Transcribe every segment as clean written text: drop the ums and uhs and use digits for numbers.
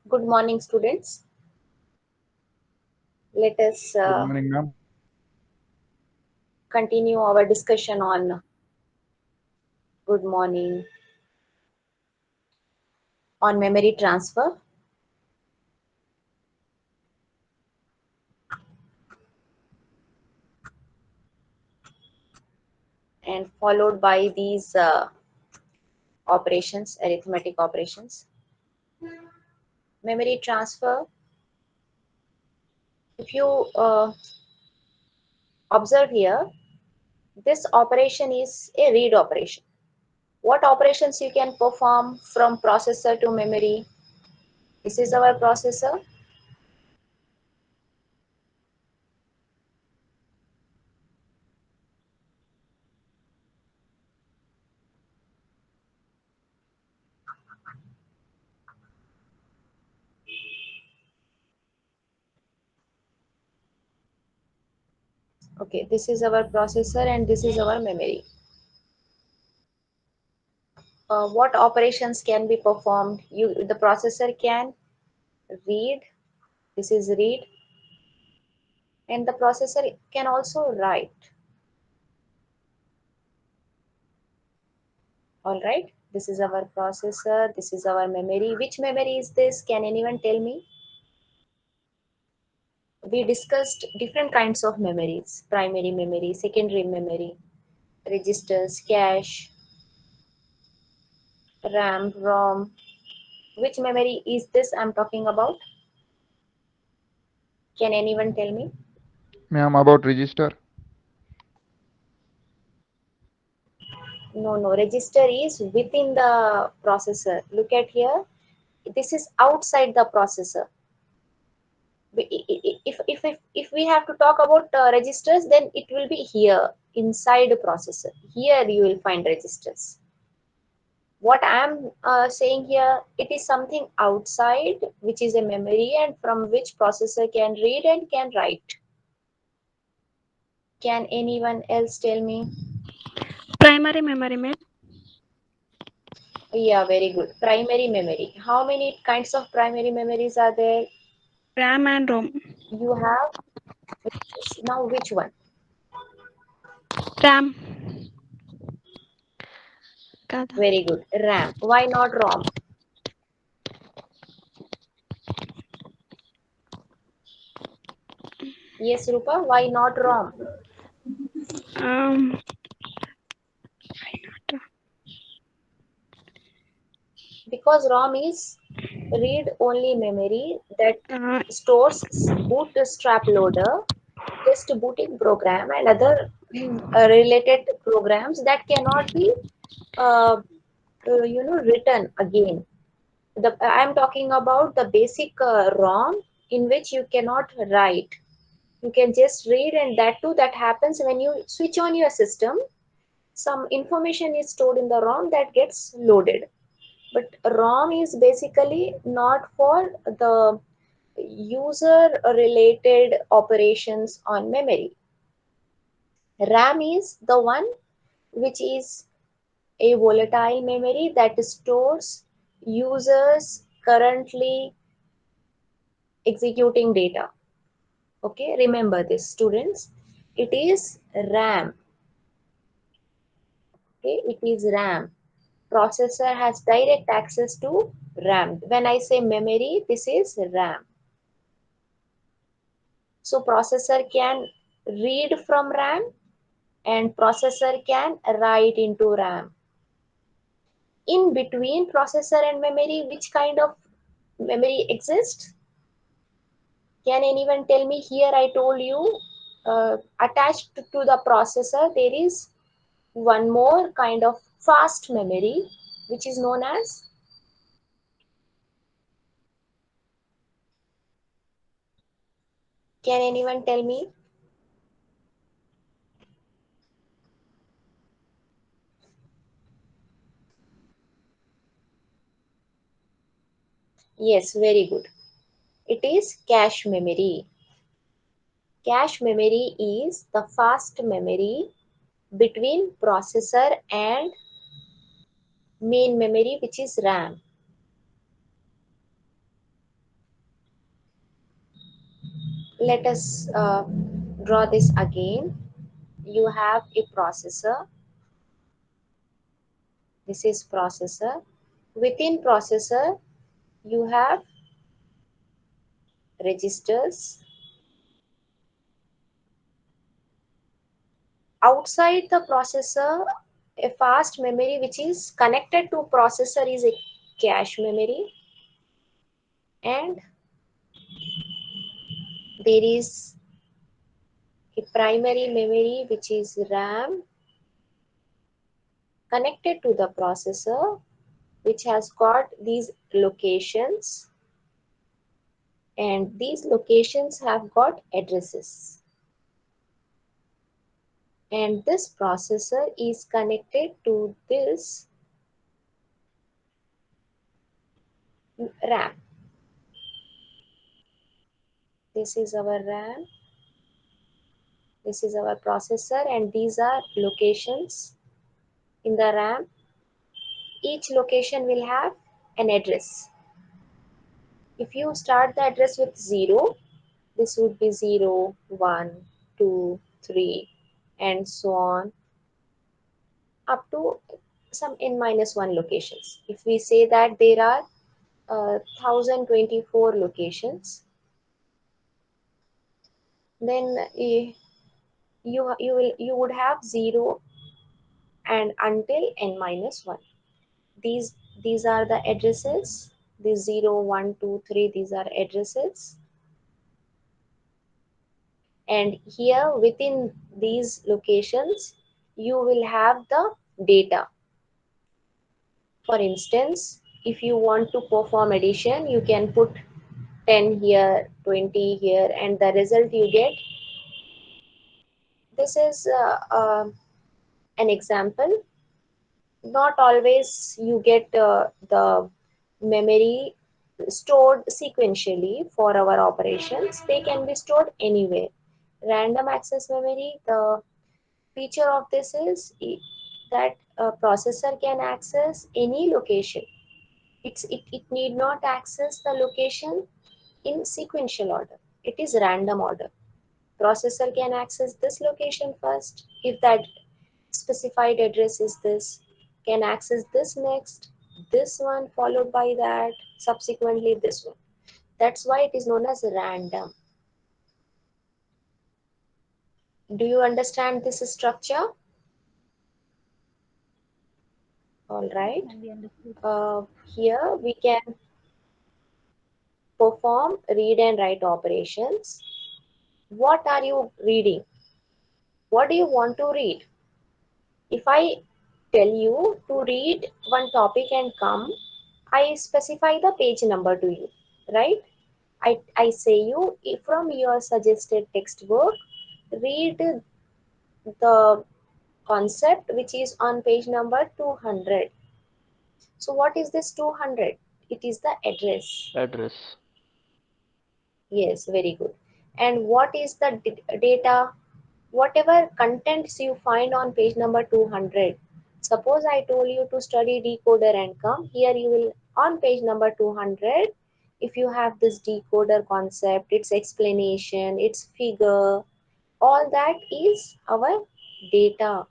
Good morning, students. Let us Good morning, ma'am. continue our discussion on good morning on memory transfer and followed by these operations, arithmetic operations. Memory transfer, if you observe here, this operation is a read operation. What operations you can perform from processor to memory? This is our processor. Okay, this is our processor and this is our memory. What operations can be performed? The processor can read, this is read, and the processor can also write. All right, this is our processor, this is our memory. Which memory is this? Can anyone tell me? We discussed different kinds of memories: primary memory, secondary memory, registers, cache, RAM, ROM. Which memory is this I'm talking about? Can anyone tell me? Ma'am, about register. No, register is within the processor. Look at here. This is outside the processor. If we have to talk about registers, then it will be here inside the processor. Here you will find registers. What I'm saying here, it is something outside, which is a memory and from which processor can read and can write. Can anyone else tell me? Primary memory, ma'am. Yeah, very good. Primary memory. How many kinds of primary memories are there? RAM and ROM. You have now which one? RAM. Kada. Very good. RAM. Why not ROM? Yes, Rupa. Why not ROM? Um, Because ROM is read-only memory that uh, stores bootstrap loader, test booting program, and other related programs that cannot be, uh, written again. I'm talking about the basic ROM in which you cannot write. You can just read, and that too that happens when you switch on your system. Some information is stored in the ROM that gets loaded. But ROM is basically not for the user related operations on memory. RAM is the one which is a volatile memory that stores users currently executing data. Okay, remember this, students. It is RAM. Okay, it is RAM. Processor has direct access to RAM. When I say memory, this is RAM. So processor can read from RAM and processor can write into RAM. In between processor and memory, which kind of memory exists? Can anyone tell me? Here I told you, attached to the processor there is one more kind of fast memory which is known as, can anyone tell me? Yes, very good. It is cache memory. Cache memory is the fast memory between processor and main memory, which is RAM. let us draw this again. You have a processor. This is processor. Within processor, you have registers. Outside the processor, a fast memory which is connected to processor is a cache memory, and there is a primary memory which is RAM connected to the processor, which has got these locations, and these locations have got addresses, and this processor is connected to this RAM. This is our RAM, this is our processor, and these are locations in the RAM. Each location will have an address. If you start the address with 0, this would be 0, 1, 2, 3, and so on up to some n minus 1 locations. If we say that there are 1024 locations, then you would have 0 and until n minus 1. These are the addresses. These 0, 1, 2, 3, these are addresses. And here within these locations, you will have the data. For instance, if you want to perform addition, you can put 10 here, 20 here, and the result you get. This is an example. Not always you get the memory stored sequentially for our operations. They can be stored anywhere. Random access memory, the feature of this is that a processor can access any location. It need not access the location in sequential order. It is random order. Processor can access this location first. If that specified address is this, can access this next, this one followed by that, subsequently this one. That's why it is known as random. Do you understand this structure? All right. Here we can perform read and write operations. What are you reading? What do you want to read? If I tell you to read one topic and come, I specify the page number to you, right? I say you from your suggested textbook, read the concept which is on page number 200. So what is this 200? It is the address. Address. Yes, very good. And what is the data? Whatever contents you find on page number 200. Suppose I told you to study decoder and come. Here you will, on page number 200, if you have this decoder concept, its explanation, its figure, all that is our data.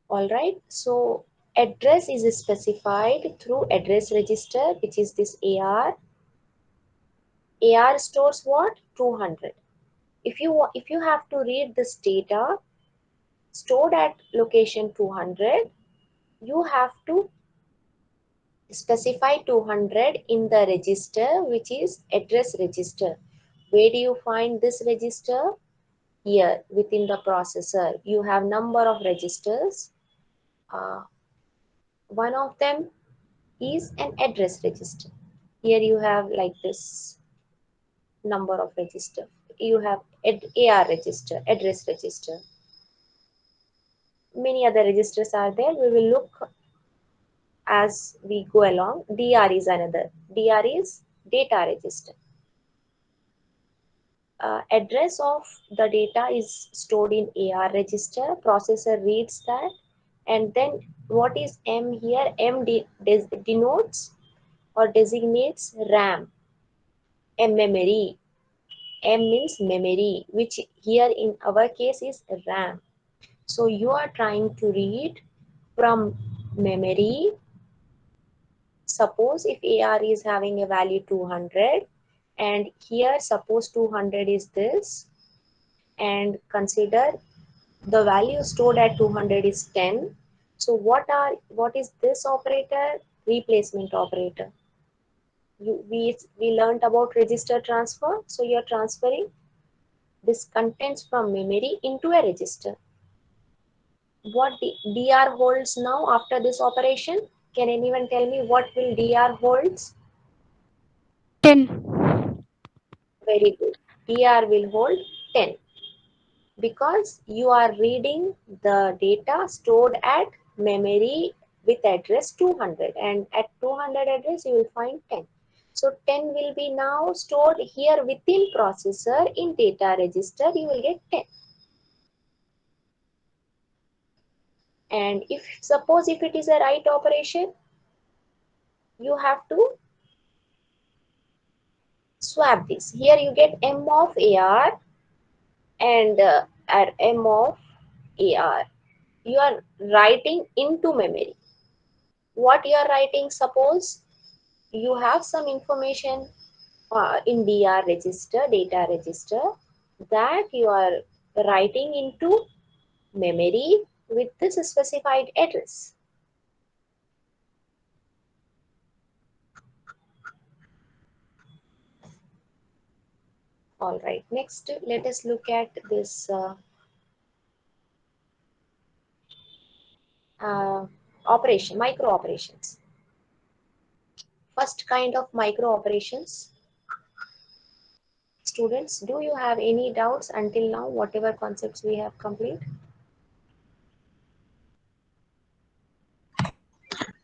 All right. So address is specified through address register, which is this AR. AR stores what? 200. If you have to read this data stored at location 200, you have to specify 200 in the register, which is address register. Where do you find this register? Here within the processor. You have number of registers. One of them is an address register. Here you have like this number of register. You have AR register, address register. Many other registers are there. We will look as we go along. DR is another. DR is data register. Address of the data is stored in AR register. Processor reads that, and then what is M here? M denotes or designates RAM. A memory. M means memory, which here in our case is RAM. So you are trying to read from memory. Suppose if AR is having a value 200, and here suppose 200 is this, and consider the value stored at 200 is 10. So what is this operator? Replacement operator. We learned about register transfer. So you're transferring this contents from memory into a register. What DR holds now after this operation? Can anyone tell me what will DR holds? 10. Very good. DR will hold 10 because you are reading the data stored at memory with address 200, and at 200 address you will find 10. So 10 will be now stored here within processor in data register. You will get 10. And if suppose if it is a write operation, you have to swap this. Here you get M of AR and M of AR. You are writing into memory. What you are writing? Suppose you have some information in DR register, data register, that you are writing into memory with this specified address. All right, next let us look at this operation, micro operations. First kind of micro operations. Students, do you have any doubts until now, whatever concepts we have completed?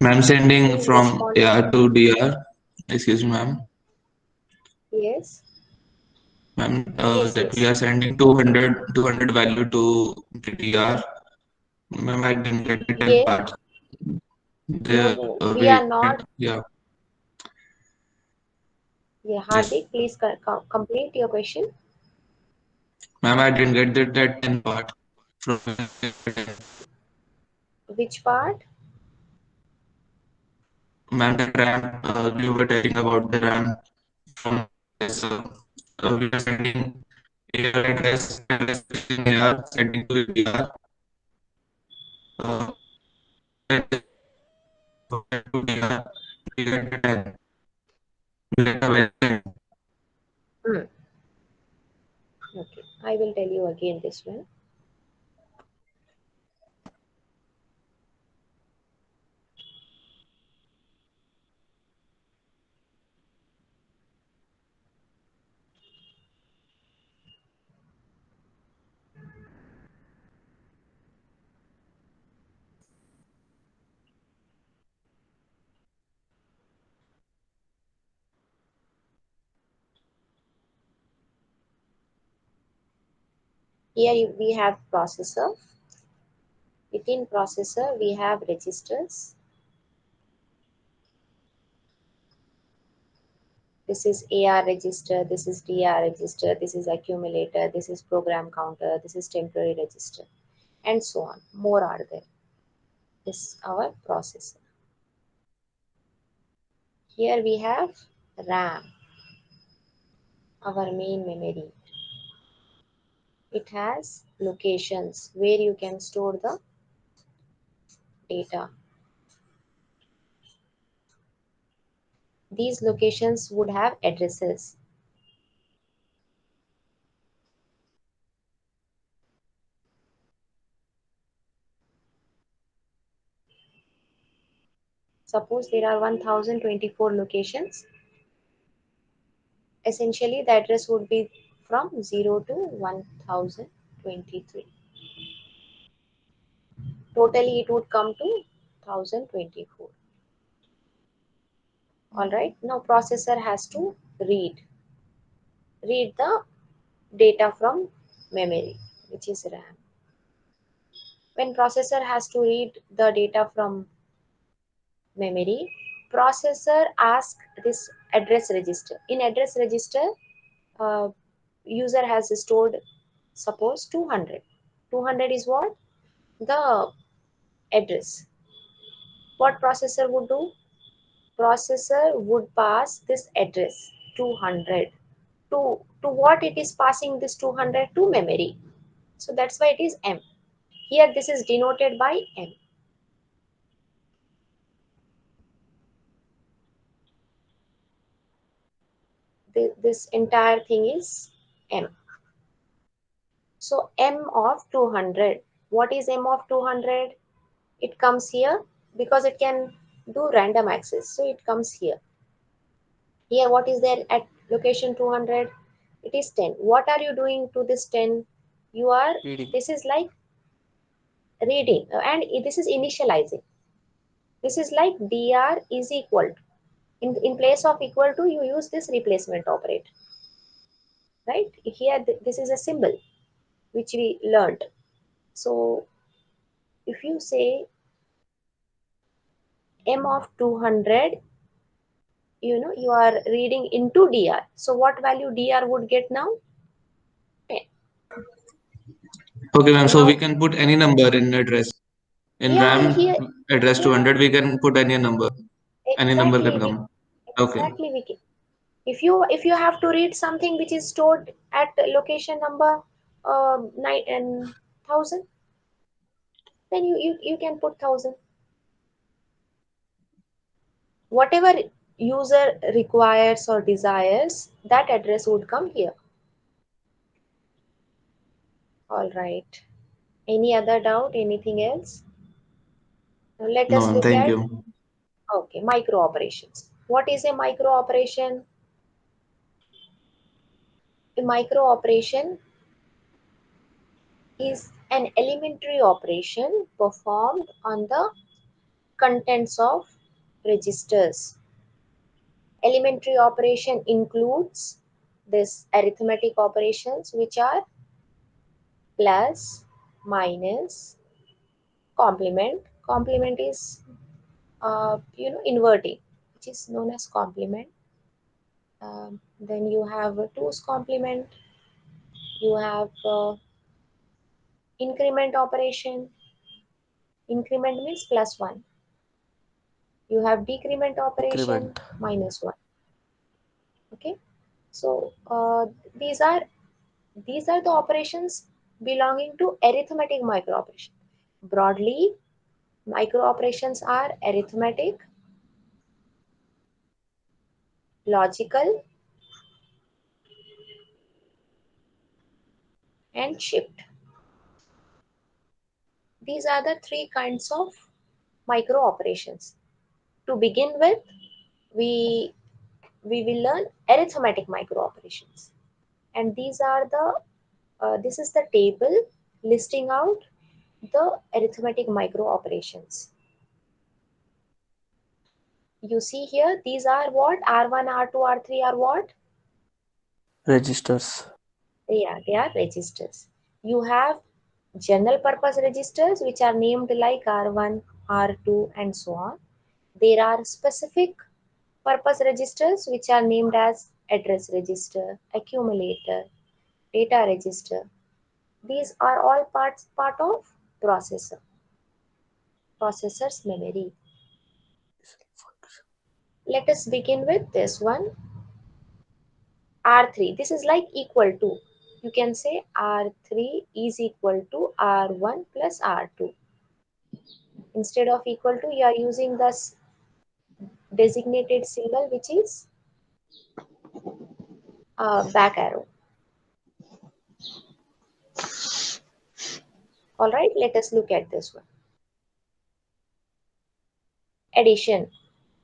Ma'am, sending Please from respond. AR to DR. Excuse me, ma'am. Yes, Ma'am, yes, that we yes. are sending 200 value to the DR. Ma'am, I didn't get the 10 Yeah, part. no, The no, we are we not. yeah, Yeah, yes. Hardik, please complete your question. Ma'am, I didn't get that 10 part from 10. Which part? Ma'am, the RAM, you were telling about the RAM from this, we are sending AR address in AR, sending to DR. Uh, to DR, we get the 10. Later, we send. Hmm. Okay, I will tell you again this one. Here we have processor. Within processor, we have registers. This is AR register, this is DR register, this is accumulator, this is program counter, this is temporary register, and so on. More are there. This is our processor. Here we have RAM, our main memory. It has locations where you can store the data. These locations would have addresses. Suppose there are 1024 locations. Essentially, the address would be from 0 to 1023. Totally, it would come to 1024. All right. Now, processor has to read the data from memory, which is RAM. When processor has to read the data from memory, processor asks this address register. In address register, uh, user has stored, suppose 200. 200 is what? The address. What processor would do? Processor would pass this address 200 to what it is passing this 200 to memory. So that's why it is M. Here this is denoted by M. This entire thing is M. So M of 200. What is M of 200? It comes here because it can do random access. So it comes here. Here what is there at location 200? It is 10. What are you doing to this 10? You are, Reading. this is like reading, and this is initializing. This is like dr is equal to. In place of equal to, you use this replacement operator. Right? Here this is a symbol which we learned. So if you say M of 200, you are reading into dr. So what value dr would get now? 10. Okay, ma'am. And So we now, can put any number in address. In yeah, here, RAM address yeah, 200, we can put any number. Any number can exactly. come. Okay. Exactly, we can. If you have to read something which is stored at location number 9,000, then you can put 1,000. Whatever user requires or desires, that address would come here. All right. Any other doubt? Anything else? Now let No, us ma'am. look Thank at, you. okay, micro operations. What is a micro operation? A micro operation is an elementary operation performed on the contents of registers. Elementary operation includes this arithmetic operations, which are plus, minus, complement. Complement is inverting, which is known as complement. Then you have a two's complement. You have increment operation. Increment means plus one. You have decrement operation, Decrement. minus one. Okay, so these are the operations belonging to arithmetic microoperation. Broadly, microoperations are arithmetic, logical, and shift. These are the three kinds of microoperations. To begin with, we we will learn arithmetic microoperations, and this is the table listing out the arithmetic microoperations. You see here, these are what? R1, R2, R3 are what? Registers. Yeah, they are registers. You have general purpose registers which are named like R1, R2, and so on. There are specific purpose registers which are named as address register, accumulator, data register. These are all part of processor's memory. Let us begin with this one, R3. This is like equal to. You can say R3 is equal to R1 plus R2. Instead of equal to, you are using the designated symbol, which is back arrow. All right, let us look at this one. Addition.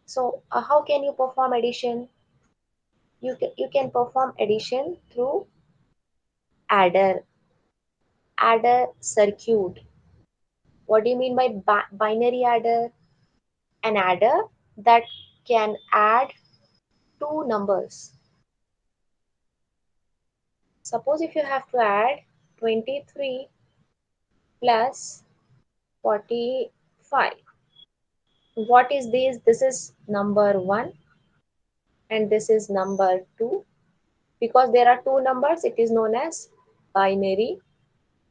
So how can you perform addition? You can perform addition through adder circuit. What do you mean by binary adder? An adder that can add two numbers. Suppose if you have to add 23 plus 45. What is this? This is number 1. and this is number 2. Because there are two numbers, it is known as binary,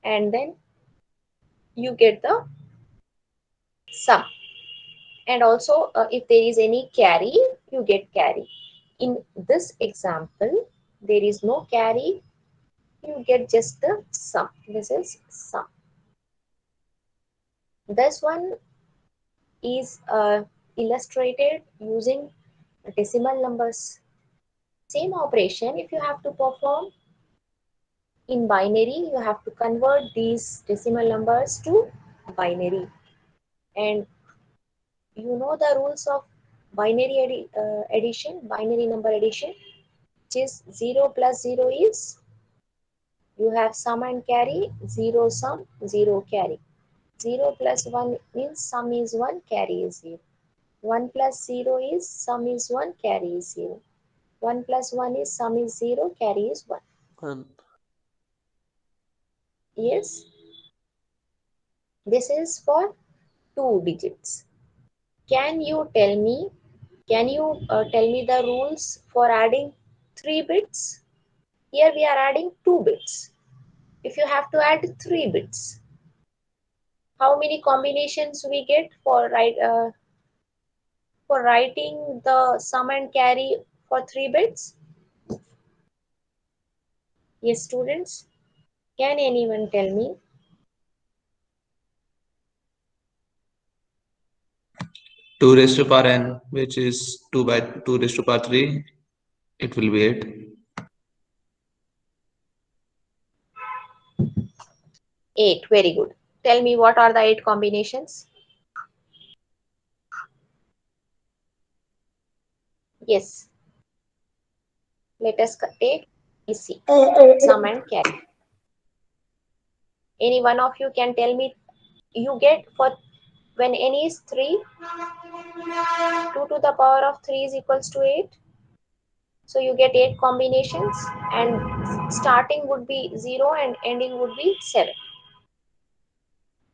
and then you get the sum. And also if there is any carry, you get carry. In this example, there is no carry, you get just the sum. This is sum. This one is illustrated using decimal numbers. Same operation, if you have to perform in binary, you have to convert these decimal numbers to binary. And you know the rules of addition, binary number addition, which is 0 plus 0 is, you have sum and carry, 0 sum, 0 carry. 0 plus 1 means sum is 1, carry is 0. 1 plus 0 is sum is 1, carry is 0. 1 plus 1 is sum is 0, carry is 1. 1. Yes, this is for 2 digits. Can you tell me, the rules for adding 3 bits? Here we are adding 2 bits. If you have to add 3 bits, how many combinations we get for writing the sum and carry for 3 bits? Yes, students, can anyone tell me? 2 raised to power n, which is 2 by 2 raised to power 3, it will be 8. 8, very good. Tell me what are the 8 combinations? Yes, let us take EC, sum and carry. Any one of you can tell me, you get for when n is 3, 2 to the power of 3 is equals to 8. So you get 8 combinations, and starting would be 0 and ending would be 7.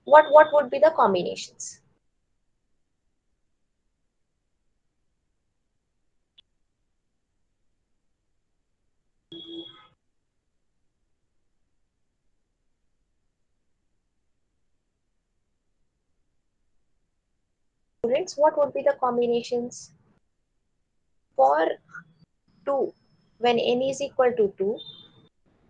What would be the combinations? Students, what would be the combinations? For 2, when n is equal to 2,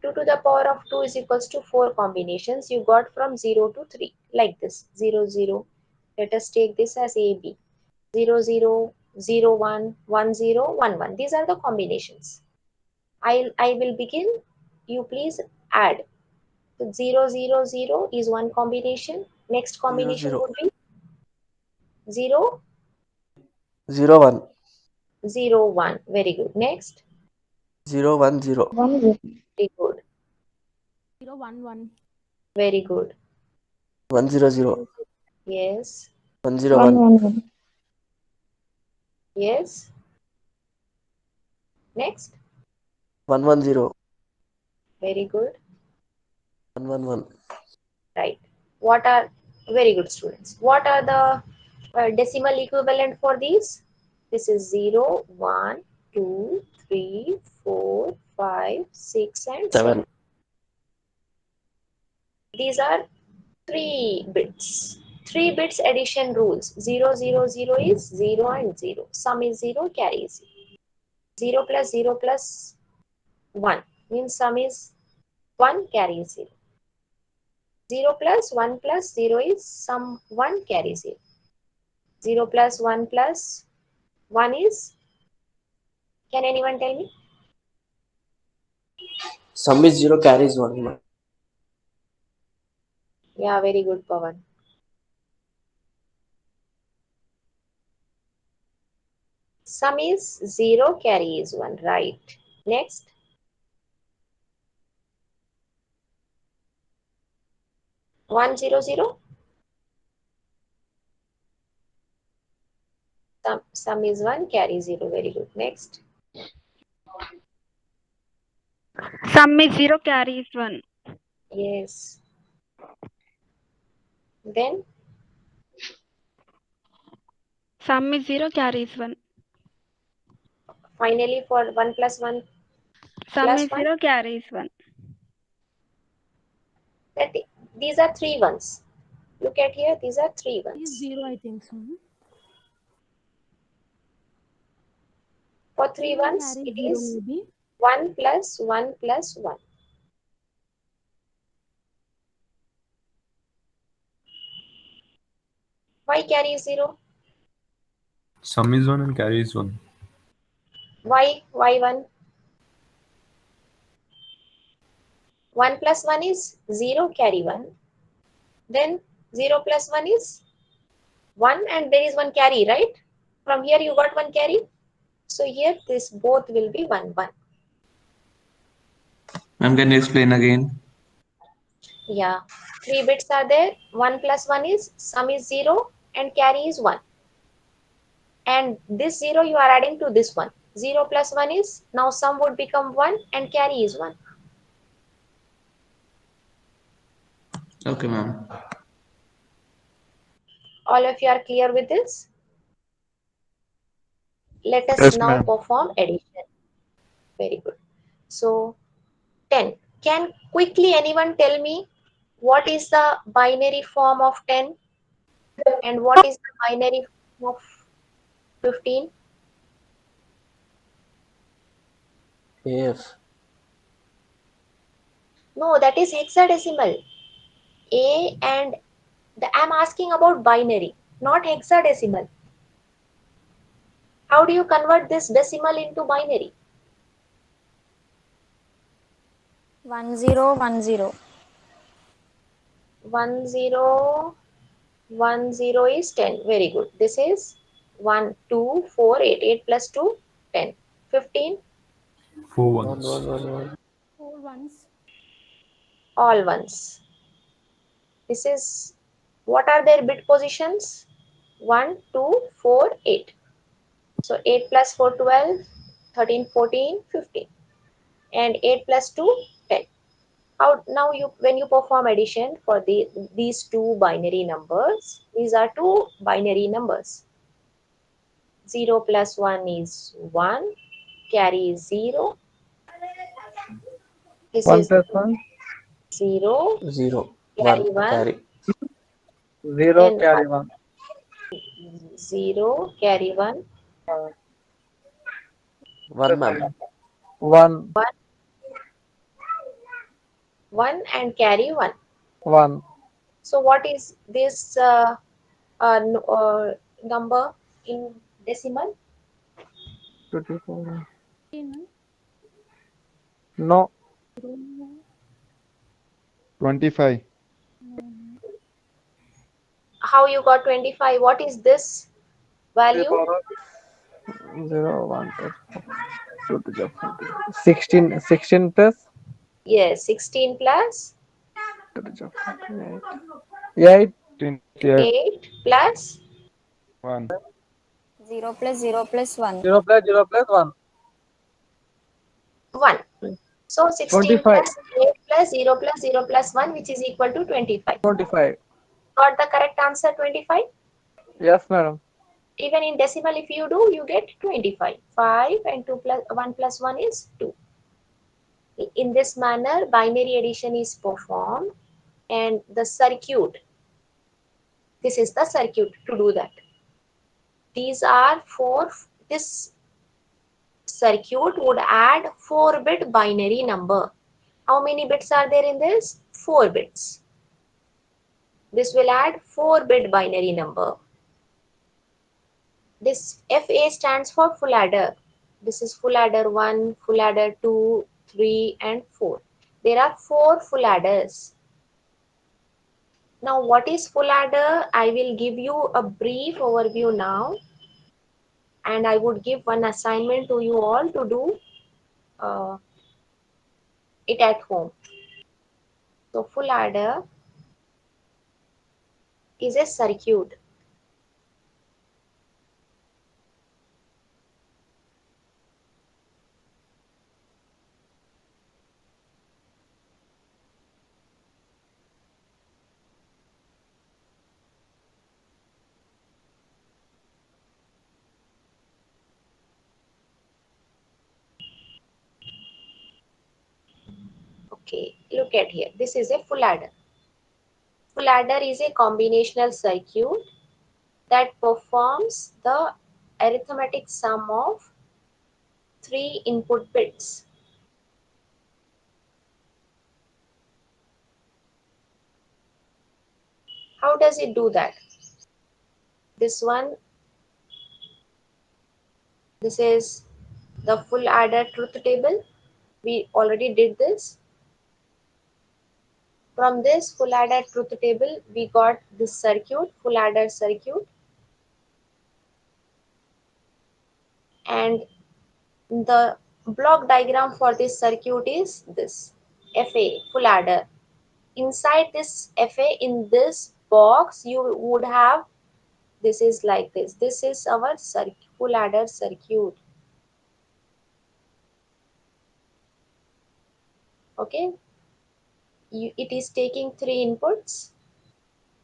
2 to the power of 2 is equals to 4 combinations you got from 0 to 3, like this, 0, 0. Let us take this as AB. 0, 0, 0, 1, 1, 0, 1, 1. These are the combinations. I will begin. You please add. So 0, 0, 0 is one combination. Next 0, combination 0. would be 0, 0, 1. 0, 1. Very good. Next. 0, 1, 0. Very good. 0 1 1. Very good. 1, 0, 0. Yes. 1, 0, 1. Yes. Next. 1, 1, 0. Very good. 1, 1, 1. Right. What are, very good students. What are the decimal equivalent for these? This is 0, 1, 2, 3, 4, 5, 6, and 7. 7. These are 3 bits. 3 bits addition rules. 0, 0, 0 is 0 and 0. Sum is 0, carry is 0. 0 plus 1 means sum is 1, carry is 0. 0 plus 1 plus 0 is sum 1, carry 0. 0 plus 1 plus 1 is, can anyone tell me? Sum is 0, carries 1. Yeah, very good, Pawan. Sum is 0, carry is 1, right. Next. One, 0, 0. Sum is 1, carry 0, very good. Next. Sum is 0, carry is 1. Yes. Then Sum is 0, carry is 1. Finally, for 1 plus 1 Sum plus is 1, 0, carry is 1. that these are 3 ones. Look at here, these are 3 Is ones. 0, I think so. For 3 3 1 ones, carry it 0 is maybe. 1 plus 1 plus 1. Why carry 0? Sum is 1 and carry is 1. Why 1? 1 plus 1 is 0, carry 1. Then 0 plus 1 is 1 and there is 1 carry, right? From here you got 1 carry. So here this both will be 1 1. Ma'am, can you explain again? Yeah, 3 bits are there. 1 plus 1 is sum is 0 and carry is 1. And this 0 you are adding to this one. 0 plus 1 is now sum would become 1 and carry is 1. Okay, ma'am. All of you are clear with this? Let us Yes, now ma'am. perform addition. Very good. So 10. Can quickly anyone tell me what is the binary form of 10 and what is the binary form of 15? AF. No, that is hexadecimal. A and I'm asking about binary, not hexadecimal. How do you convert this decimal into binary? 1010. 1010 is 10. Very good. This is 1, 2, 4, 8. 8 plus 2, 10. 15, 4 1 ones. 1 1 1. 4 ones. all ones. This is, what are their bit positions? 1, 2, 4, 8. So 8 plus 4, 12, 13, 14, 15. And 8 plus 2, 10. How now you when you perform addition for these two binary numbers, these are two binary numbers. 0 plus 1 is 1, carry is 0. This 1 is plus 1, 0, 0 1 carry 1, carry. 0, then carry 1. 0, carry 1, 1 ma'am. 1, 1, 1 and carry 1. 1. So what is this number in decimal? 24. 15 No, 0 25. How you got 25? What is this value? 0, 1, 2, 2, 16, 16 plus Yes, 16 plus 2, 8, 28. 8 plus 1. 0 plus 0 plus 1. 0 plus 0 plus 1. 1. So 16 25, plus 8 plus 0 plus 0 plus 1, which is equal to 25. 25. Got the correct answer, 25? Yes, madam. Even in decimal, if you do, you get 25. 5 and 2 plus 1 plus 1 is 2. In this manner, binary addition is performed, and the circuit, this is the circuit to do that. These are this circuit would add 4-bit binary number. How many bits are there in this? 4 bits. This will add 4-bit binary number. This FA stands for full adder. This is full adder 1, full adder 2, 3 and 4. There are 4 full adders. Now what is full adder? I will give you a brief overview now, and I would give one assignment to you all to do it at home. So full adder is a circuit. Okay, look at here. This is a full adder. Full adder is a combinational circuit that performs the arithmetic sum of 3 input bits. How does it do that? This one, this is the full adder truth table. We already did this. From this full adder truth table, we got this circuit, full adder circuit, and the block diagram for this circuit is this FA, full adder. Inside this FA, in this box, you would have, this is like this. This is our full adder circuit. Okay, it is taking 3 inputs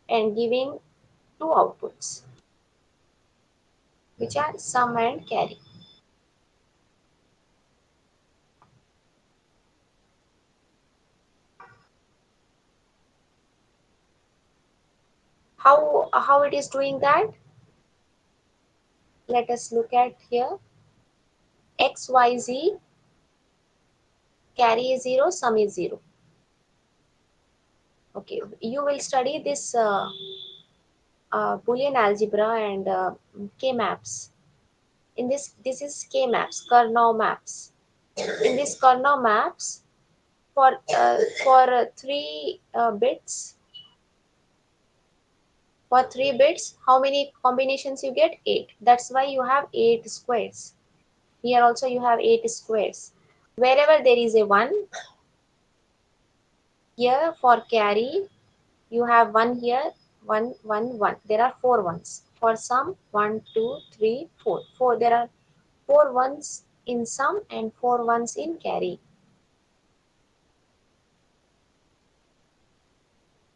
and giving 2 outputs, which are sum and carry. How it is doing that? Let us look at here. XYZ, carry is 0, sum is 0. Okay, you will study this Boolean algebra and K-maps. In this is K-maps, Karnaugh maps. In this Karnaugh maps, for 3 bits, how many combinations you get? 8. That's why you have 8 squares. Here also you have 8 squares. Wherever there is a 1, here for carry, you have 1 here, 1, 1, 1. There are 4 ones. For sum, 1, 2, 3, 4. There are 4 ones in sum and 4 ones in carry.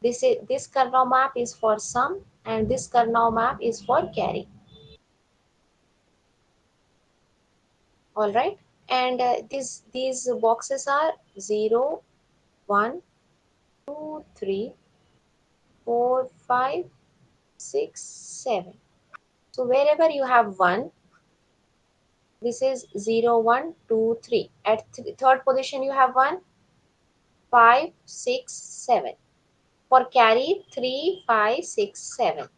This Karnaugh map is for sum and this Karnaugh map is for carry. All right, and these boxes are 0, 1, 2, 3, 4, 5, 6, 7. So wherever you have 1, this is 0, 1, 2, 3. At third position you have 1, 5, 6, 7. For carry, 3, 5, 6, 7.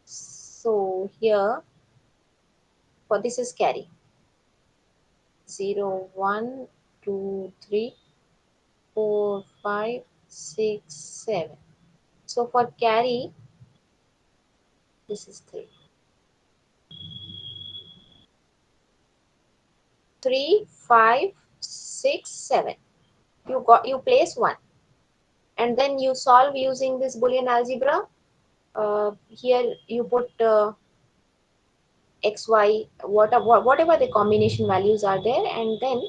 So here, for this is carry. 0, 1, 2, 3, 4, 5, 6, 7. So for carry, this is 3. 3, 5, 6, 7. You place 1. And then you solve using this Boolean algebra. Here you put x, y, whatever the combination values are there, and then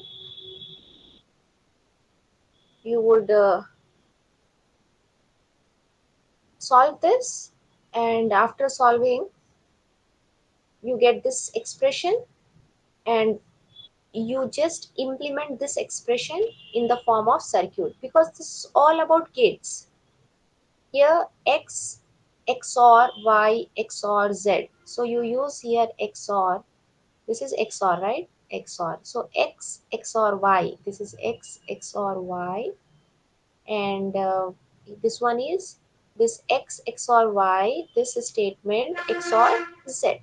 you would solve this, and after solving you get this expression, and you just implement this expression in the form of circuit, because this is all about gates. Here x XOR y XOR z, so you use here XOR. This is XOR, right? XOR. So x XOR y, this is x XOR y, and this one is this x XOR y, this statement XOR z,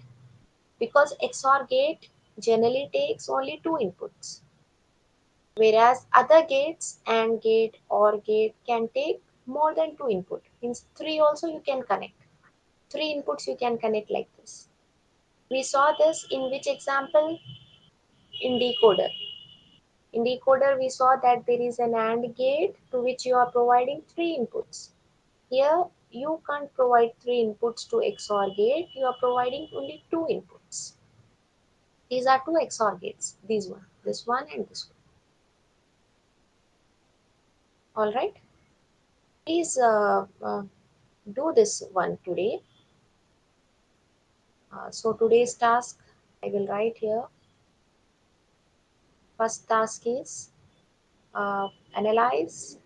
because XOR gate generally takes only 2 inputs, whereas other gates, AND gate, OR gate, can take more than 2 input. Means 3 also you can connect. 3 inputs you can connect like this. We saw this in which example? In decoder. In decoder, we saw that there is an AND gate to which you are providing 3 inputs. Here, you can't provide 3 inputs to XOR gate. You are providing only 2 inputs. These are 2 XOR gates. This one and this one. All right. Please do this one today. So today's task, I will write here. First task is Analyze.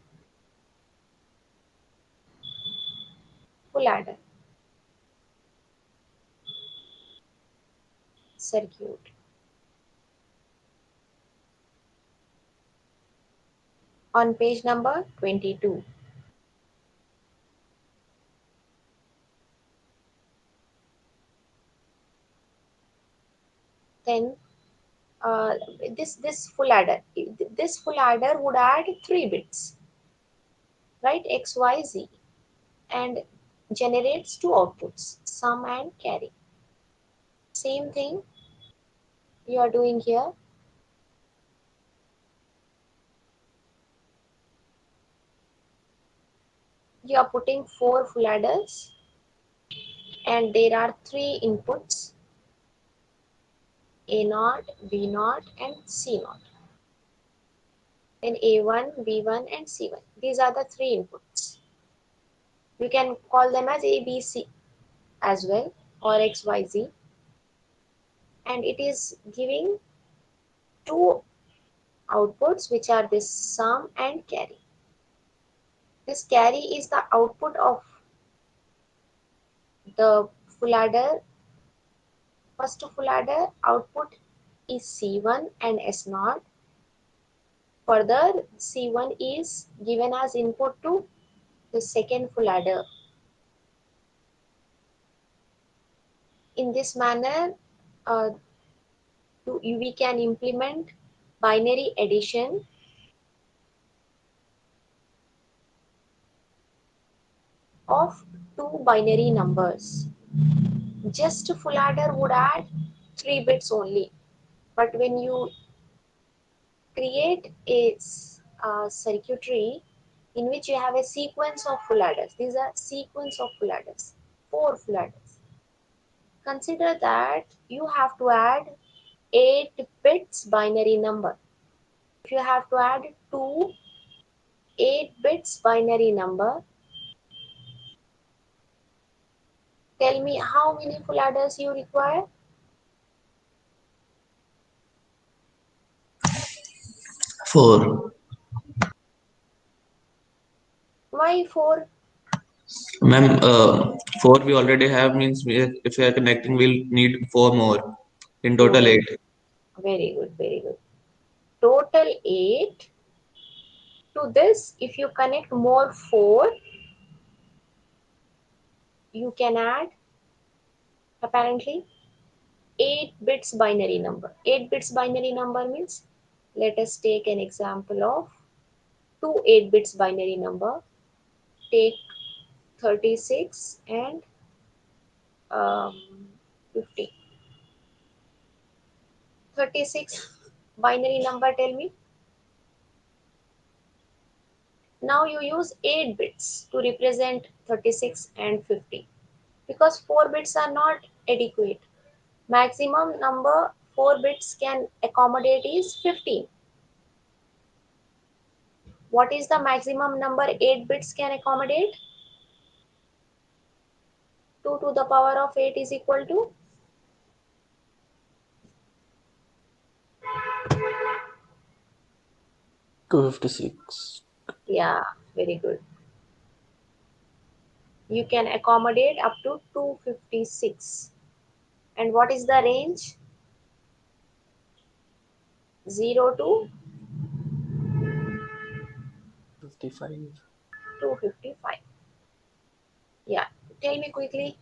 Full adder. Circuit. On page number 22. Then this full adder would add 3 bits, right? X, Y, Z, and generates 2 outputs, sum and carry. Same thing you are doing here. You are putting 4 full adders and there are 3 inputs, A0, B0 and C0. Then A1, B1 and C1. These are the 3 inputs. You can call them as A, B, C as well, or X, Y, Z. And it is giving 2 outputs, which are this sum and carry. This carry is the output of the full adder. First full adder output is C1 and S0. Further, C1 is given as input to the second full adder. In this manner, we can implement binary addition of 2 binary numbers. Just full adder would add 3 bits only, but when you create a circuitry in which you have a sequence of full adders, these are sequence of full adders, 4 full adders. Consider that you have to add 8 bits binary number. If you have to add 2 8 bits binary number, tell me how many full adders you require? 4. Why 4? Ma'am, 4 we already have, means if we are connecting, we'll need 4 more. In total, 8. Very good, very good. Total 8. To this, if you connect more 4, you can add apparently 8 bits binary number. 8 bits binary number means, let us take an example of 2 8 bits binary number. Take 36 and 50. 36 binary number, tell me. Now you use 8 bits to represent 36 and 50 because 4 bits are not adequate. Maximum number 4 bits can accommodate is 15. What is the maximum number 8 bits can accommodate? 2 to the power of 8 is equal to 256. Yeah, very good. You can accommodate up to 256. And what is the range? 0 to 55. 255. Yeah, tell me quickly.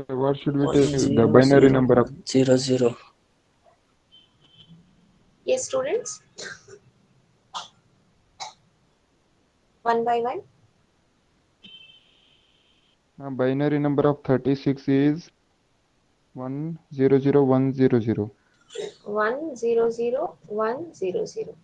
What should we 1 take? The 0 binary 0 number of 0 0. Yes, students. One by one. binary number of 36 is 100100. 1 0 0 1 0 0.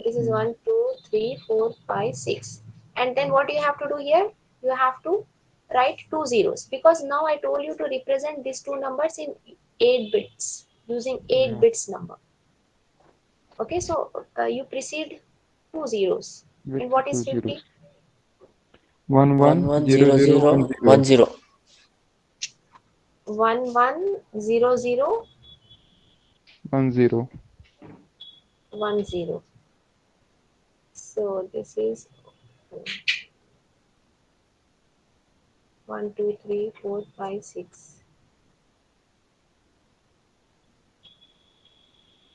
This is 1 2 3 4 5 6. And then what you have to do here? You have to write two zeros, because now I told you to represent these two numbers in 8 bits using 8 bits number. Okay, so you precede two zeros. Which And what is 2 zeros? 50? 1 1 1 1 0 0 0 0 1 1 0. 0. 1 1 0 0 1 0. 1 0. So this is 1 2 3 4 5 6.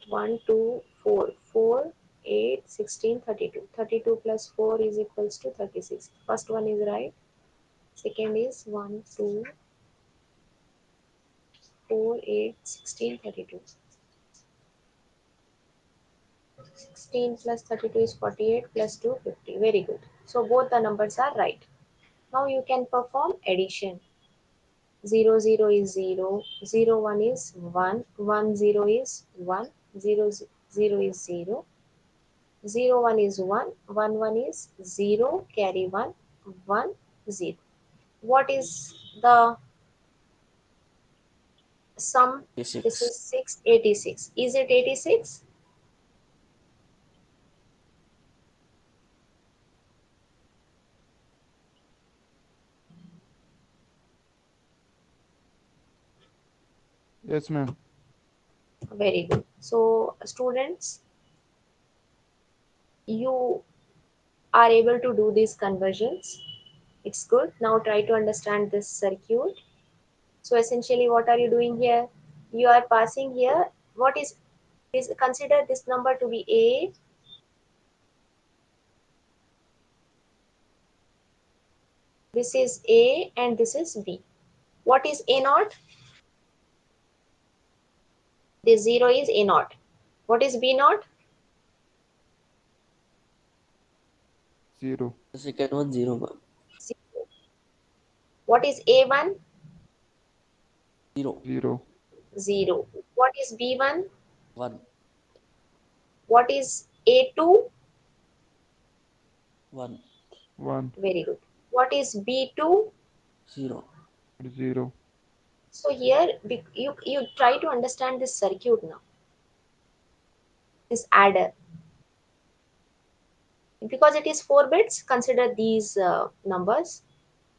1 2 4 4 8 16 32. 32 plus 4 is equals to 36. First one is right. Second is 1 2 4 8 16 32. 16 plus 32 is 48 plus 2 50. Very good. So both the numbers are right. Now you can perform addition. 0 0 is 0, 0 1 is 1, 1 0 is 1, 0 0 is 0, 0 1 is 1, 1 1 is 0, carry 1, 1 0. What is the sum? This 86. is 686. Is it 86? Yes, ma'am. Very good. So students, you are able to do these conversions. It's good. Now try to understand this circuit. So essentially what are you doing here? You are passing here, what is this? Consider this number to be A, this is A and this is B. What is A naught? This 0 is A naught. What is B naught? 0. The second one 0 1. 0. What is A1? 0 0. 0. What is B1? 1 What is A2? 1 1. Very good. What is B2? 0. 0. So here you try to understand this circuit now, this adder. Because it is 4 bits, consider these numbers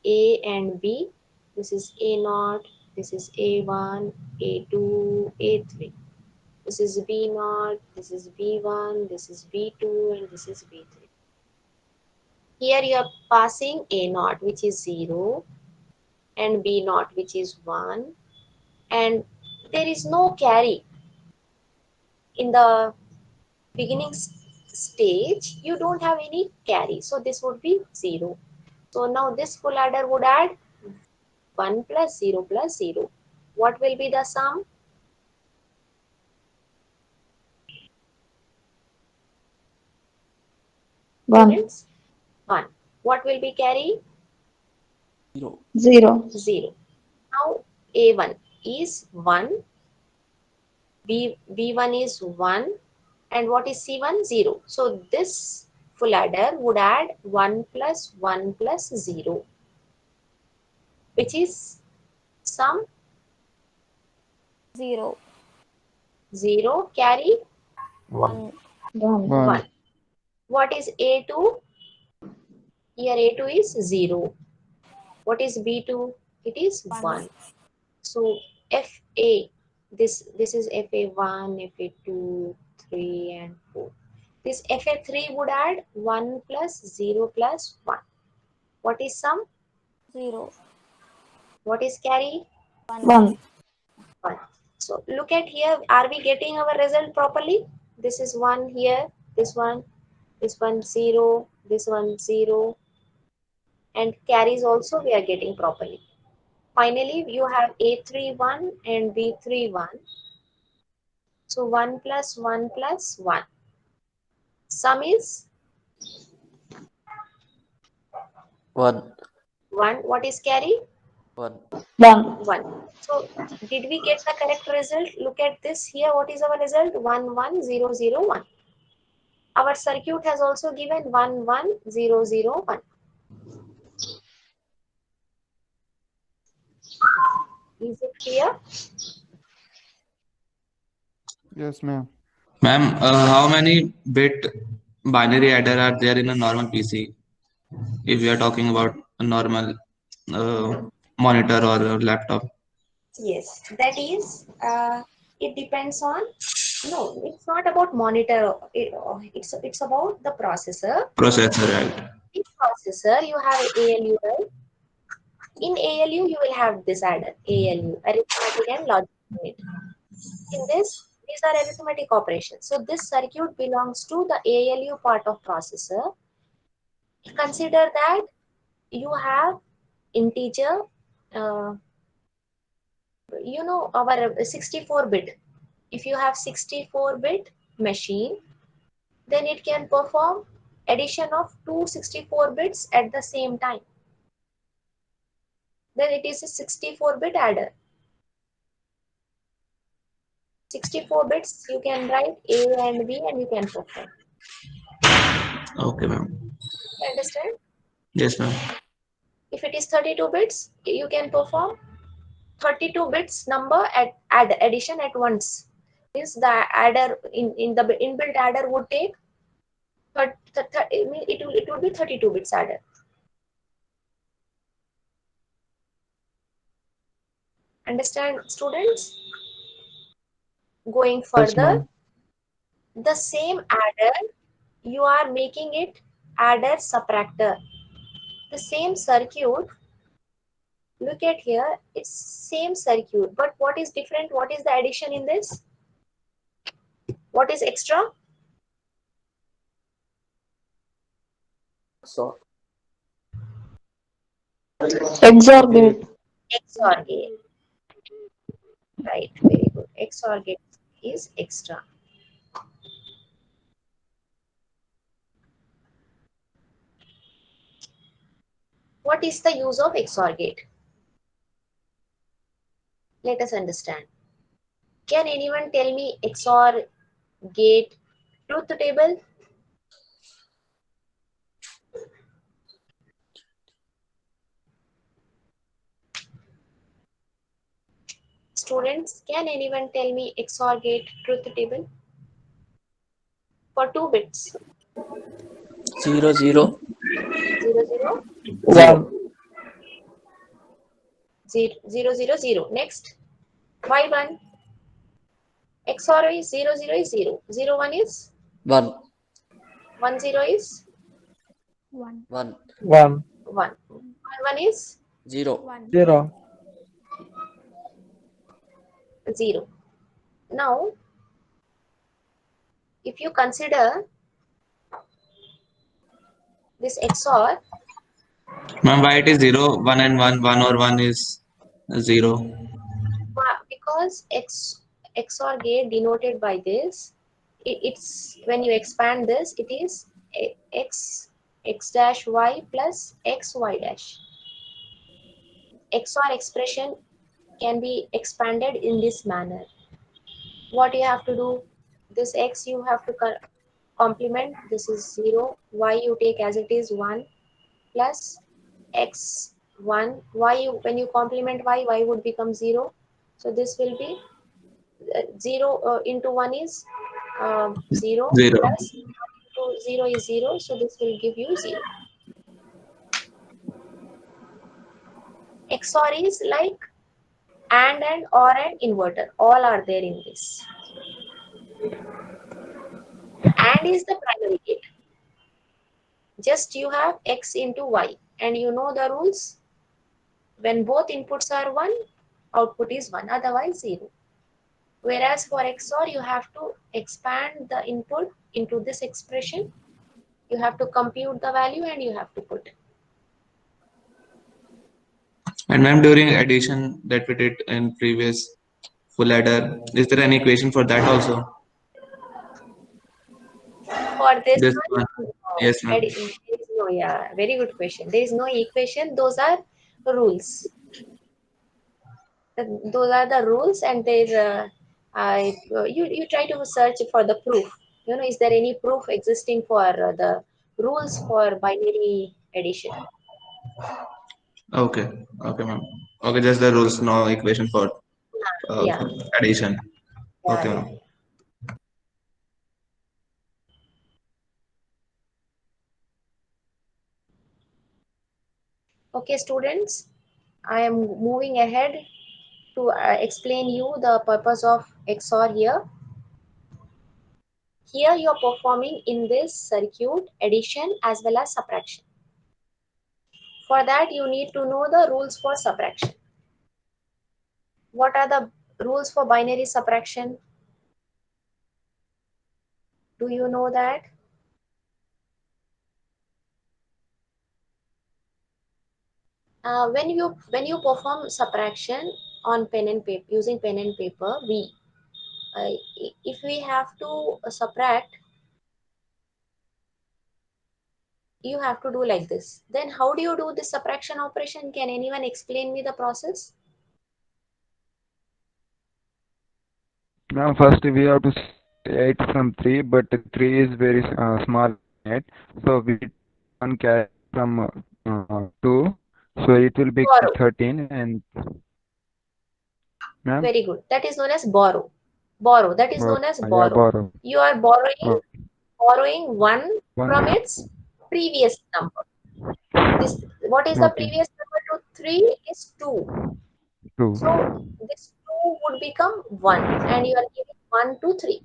A and B. This is A naught, this is A1, A2, A3. This is B naught, this is B1, this is B2, and this is B3. Here you are passing A naught, which is 0, and B naught, which is 1, and there is no carry in the beginning stage. You don't have any carry, so this would be 0. So now this full adder would add 1 plus 0 plus 0. What will be the sum? Students? 1. What will be carry? 0 0. 0. Now A1 is 1, B1 is 1, and what is C1? 0. So this full adder would add 1 plus 1 plus 0, which is sum 0 0, carry 1 1. 1. 1. What is A2? Here A2 is 0. What is B2? It is 1. So FA, this is FA1, FA2, 3 and 4. This FA3 would add 1 plus 0 plus 1. What is sum? 0 What is carry? 1. 1. So look at here, are we getting our result properly? This is 1 here, this one 0, this one 0, and carries also we are getting properly. Finally, you have A3 1 and B3 1. So 1 plus 1 plus 1. Sum is 1 1. What is carry? 1. 1. So did we get the correct result? Look at this here. What is our result? 1 1 0 0 1. Our circuit has also given 1 1 0 0 1. Is it clear? Yes, ma'am. Ma'am, how many bit binary adder are there in a normal PC? If we are talking about a normal monitor or a laptop. Yes, that is, it depends on, no, it's not about monitor, it's about the processor. Processor, right? In processor, you have ALU, right? In ALU, you will have this adder, ALU, arithmetic and logic unit. In this, these are arithmetic operations. So this circuit belongs to the ALU part of processor. Consider that you have integer, uh, our 64-bit. If you have 64-bit machine, then it can perform addition of two 64 bits at the same time. Then it is a 64-bit adder. 64 bits you can write A and B and you can perform. Okay, ma'am. Understand? Yes, ma'am. If it is 32 bits, you can perform 32 bits number at add addition at once. Means the adder in the inbuilt adder would take it will be 32 bits adder. Understand, students? Going Yes, further, ma'am. the same adder, you are making it adder subtractor. The same circuit, look at here, it's same circuit, but what is different? What is the addition in this? What is extra? XOR. Xor Gate. XOR gate. Right, very good. XOR gate is extra. What is the use of XOR gate? Let us understand. Can anyone tell me XOR gate truth table? Students, can anyone tell me XOR gate truth table? For 2 bits. 0 0 0 0 1. 0 0 0. Next. Why 1? XOR is 0 0 is 0. 0 1 is 1 1 0 is 1. 1 1. 1. 1 is 0 1. 0. 0. Now, if you consider this XOR, Ma'am, why it is 0, 1 and 1, 1 or 1 is 0. because XOR gate denoted by this, it's when you expand this, it is x dash y plus x y dash. XOR expression can be expanded in this manner. What you have to do? This x you have to complement. This is 0. Y you take as it is 1 plus x 1. Y when you complement y would become 0. So this will be 0 into 1 is 0 0. plus into 0 is 0. So this will give you 0. XOR is like and or an inverter. All are there in this. And is the primary gate. Just you have x into y and you know the rules. When both inputs are 1, output is 1, otherwise 0. Whereas for XOR, you have to expand the input into this expression. You have to compute the value and you have to put. And ma'am, during addition that we did in previous full adder, is there any equation for that also? For this This one, one. no, Yes, ma'am. there is no, yeah, very good question. There is no equation. Those are rules. Those are the rules, and you try to search for the proof. Is there any proof existing for the rules for binary addition? Okay. Okay, ma'am. Okay, just the rules, no equation Yeah, for addition. yeah, Okay, yeah. ma'am. Okay, students, I am moving ahead to explain you the purpose of XOR here. Here you are performing in this circuit addition as well as subtraction. For that, you need to know the rules for subtraction. What are the rules for binary subtraction? Do you know that? When you perform subtraction on pen and paper using pen and paper, uh, if we have to subtract, you have to do like this. Then how do you do this subtraction operation? Can anyone explain me the process? Now first we have to 8 from 3, but 3 is very small 8. So we one carry from 2. So it will be Borrow. 13 and ma'am. Very good. That is known as borrow. Borrow. That is known as Yeah, borrow. borrow. You are borrowing 1 from 1, its previous number. What is the okay, previous number to 3 is 2. 2. So this 2 would become 1, and you are giving 1 to 3.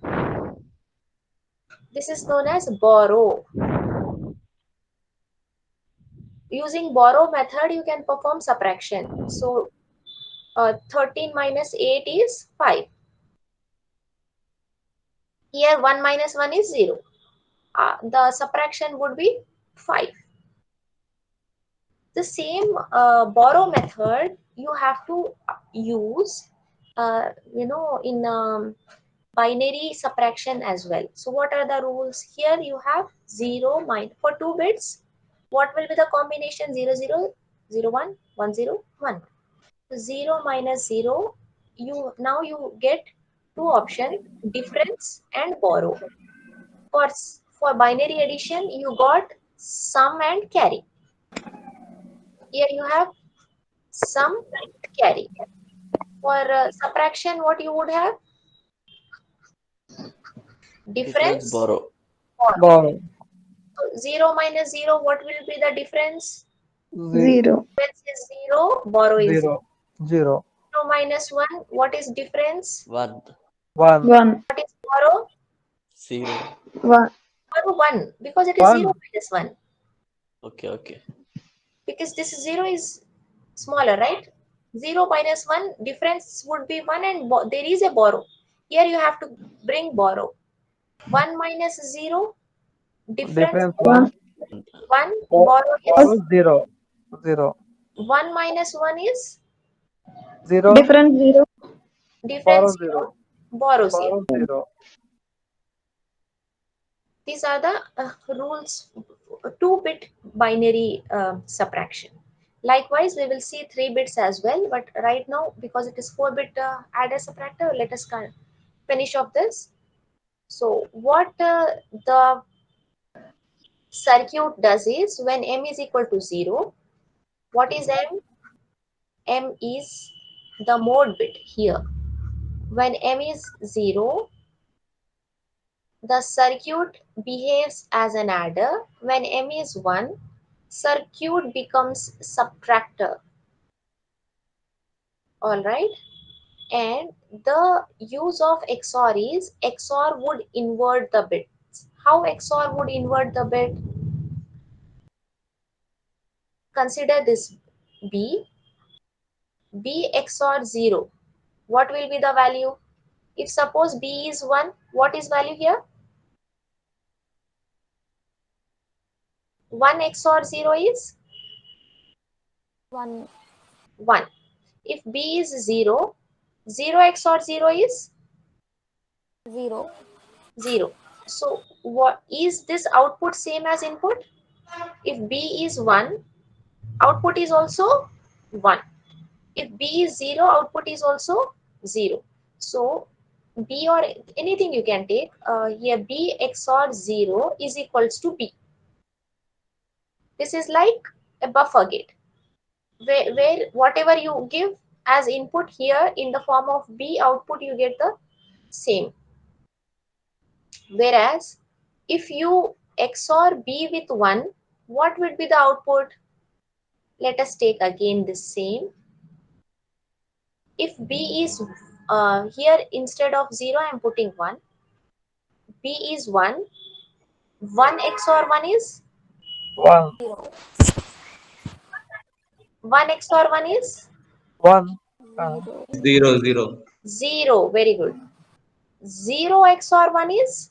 This is known as borrow. Using borrow method, you can perform subtraction. So 13 minus 8 is 5. Here 1 minus 1 is 0. The subtraction would be 5. The same borrow method you have to use in binary subtraction as well. So what are the rules? Here you have 0 minus for 2 bits. What will be the combination? 0 0 0 1 1 0 1. So 0 minus 0, you get two options: difference and borrow. For binary addition, you got sum and carry. Here you have sum, carry. For subtraction, what you would have? Difference Difference, borrow. borrow. Borrow. So 0 minus 0, what will be the difference? 0. Difference is 0, borrow is 0. 0. 0 minus 1, what is difference? 1. 1. 1. What is borrow? 0. 1. Borrow 1, because it is 0 1. minus 1. Okay, okay. Because this 0 is smaller, right? 0 minus 1, difference would be 1, and there is a borrow. Here you have to bring borrow. 1 minus 0, difference Difference 1. 1, Borrow borrow is 0. 0. 1 minus 1 is 0. Difference 0. Borrow difference 0. 0, borrow 0. Borrow 0. These are the rules, 2-bit binary subtraction. Likewise, we will see 3 bits as well, but right now, because it is 4-bit adder subtractor, let us finish off this. So what the circuit does is, when m is equal to 0, what is m? M is the mode bit here. When m is 0, the circuit behaves as an adder. When m is 1, circuit becomes subtractor. All right. And the use of XOR is, XOR would invert the bits. How XOR would invert the bit? Consider this B. B XOR 0. What will be the value? If suppose B is 1, what is value here? 1 XOR 0 is 1. 1. If B is 0, 0 XOR 0 is 0. 0. So what is this output same as input? If B is 1, output is also 1. If B is 0, output is also 0. So B or anything you can take. Here B XOR 0 is equals to B. This is like a buffer gate where whatever you give as input here in the form of B output, you get the same. Whereas if you XOR B with 1, what would be the output? Let us take again the same. If B is here, instead of 0, I am putting 1. B is 1. 1 XOR 1 is? 1. 1 XOR 1 is? 1. 0, 0. 0. Very good. 0 XOR 1 is?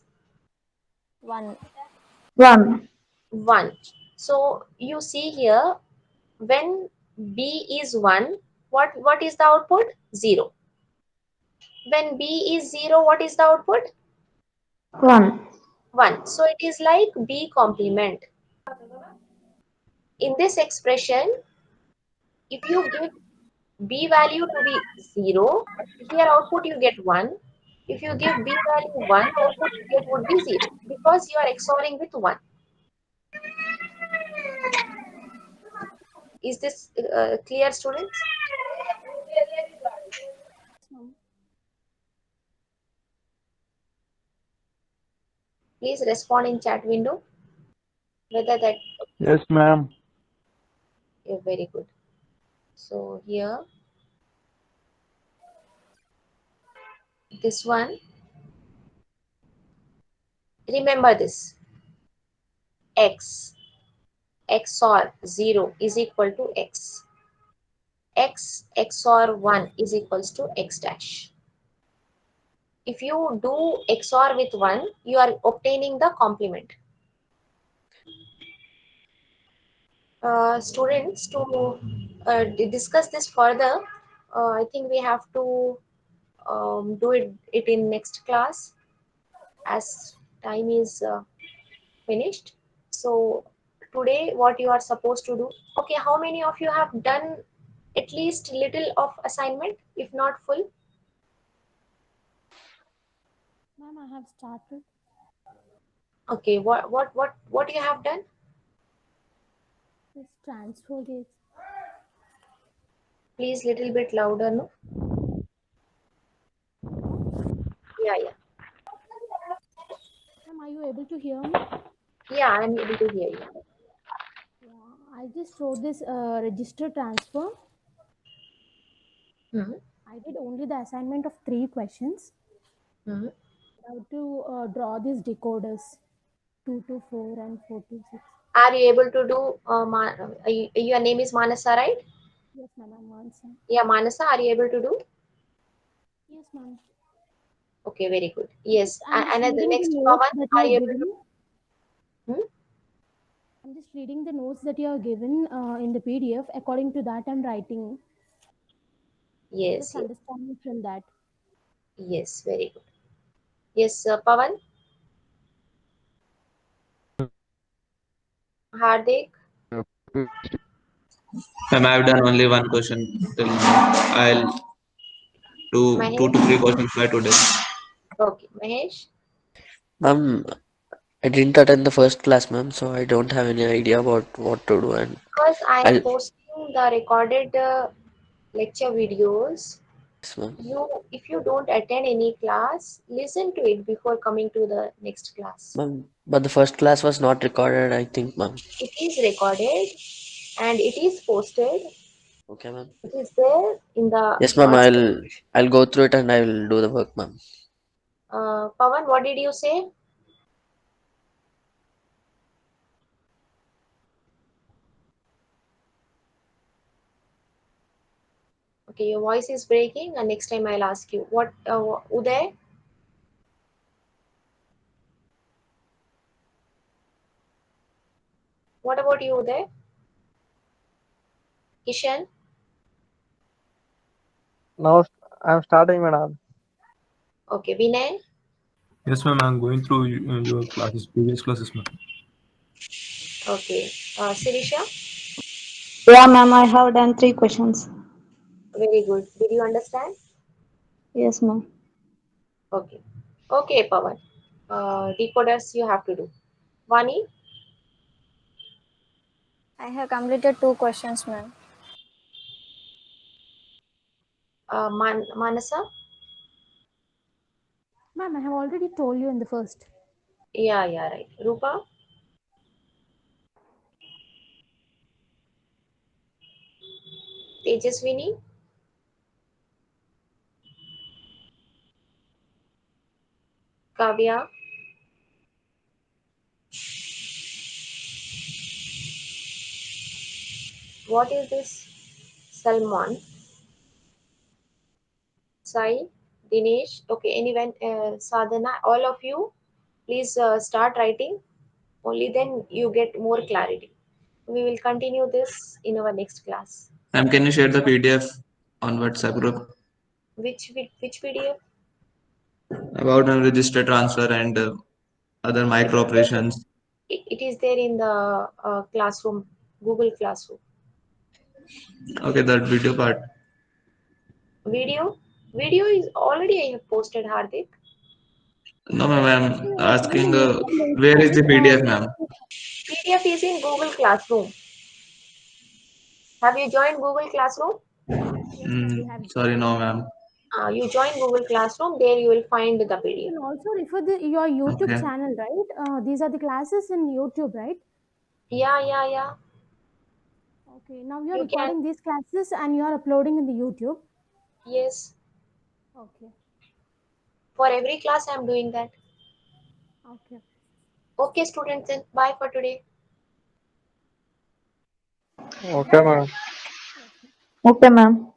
1. 1. 1. So you see here, when B is 1, what is the output? 0. When B is 0, what is the output? 1. 1. So it is like B complement. In this expression, if you give B value to be 0, here output you get 1. If you give B value 1, output you get would be 0, because you are XORing with 1. Is this clear, students? Please respond in chat window whether that Yes, ma'am. is very good. So here, this one, remember this, X XOR 0 is equal to X. X XOR 1 is equals to X dash. If you do XOR with 1, you are obtaining the complement. Students, to discuss this further, I think we have to do it in next class, as time is finished. So today what you are supposed to do, okay, how many of you have done at least little of assignment, if not full? Ma'am, I have started Okay, what you have done? this transfer gates. Please little bit louder, no? Yeah. Ma'am, are you able to hear me? Yeah, I am able to hear you. Yeah, I just wrote this register transfer. Hmm. I did only the assignment of 3 questions. Hmm. I have to draw these decoders 2 to 4 and 4 to 6. Are you able to do your name is Manasa, right? Yes, ma'am, I'm answering. Yeah, Manasa, are you able to do? Yes, ma'am. Okay, very good. Yes. I'm just And the reading the next notes Pawan, that you are have you able to? given. I'm just reading the notes that you have given in the PDF. According to that, I'm writing. Yes, Just understanding from that. yes, very good. Yes, Pawan, Hardik, Ma'am, I've done only one question till now. I'll do 2 to Mahesh. 3 questions by today. Okay, Mahesh. Ma'am, I didn't attend the first class, ma'am, so I don't have any idea about what to do. And Because I am I'll, posting the recorded lecture videos. yes, ma'am. If you don't attend any class, listen to it before coming to the next class. Ma'am, but the first class was not recorded, I think, ma'am. It is recorded and it is posted. Okay, ma'am. It is there in the Yes, ma'am. short. I'll go through it and I'll do the work, ma'am. Pawan, what did you say? Okay, your voice is breaking, and next time I'll ask you. What, Uday? What about you, Uday? Kishan? Now I'm starting, madam. Okay, Vinay? Yes, ma'am. I'm going through your classes, previous classes, ma'am. Okay, Sirisha? Yeah, ma'am, I have done 3 questions. Very good. Did you understand? Yes, ma'am. Okay. Okay, Pawan. Decoders you have to do. Vani, I have completed 2 questions, ma'am. Manasa? Ma'am, I have already told you in the first. Yeah, right. Rupa? Tejaswini? Kavya? What is this? Salman? Sai? Dinesh? Okay, anyone? Sadhana? All of you, please start writing. Only then you get more clarity. We will continue this in our next class. Ma'am, can you share the PDF on WhatsApp group Which PDF? about register transfer and other micro operations? It is there in the classroom, Google Classroom. Okay, that video part. Video is already I have posted, Hardik. No, ma'am, Actually, I'm I was asking telling later, where is the PDF, later. ma'am? PDF is in Google Classroom. Have you joined Google Classroom? Yes, ma'am, we have Sorry, joined. no, ma'am. You join Google Classroom, there you will find the You PDF. can also refer your YouTube Okay. channel, right? These are the classes in YouTube, right? Yeah. Okay, now you are You can, recording these classes and you are uploading in the YouTube. yes. Okay, For every class, I am doing that. okay. Okay, students, then bye for today. Okay, ma'am. Okay, ma'am.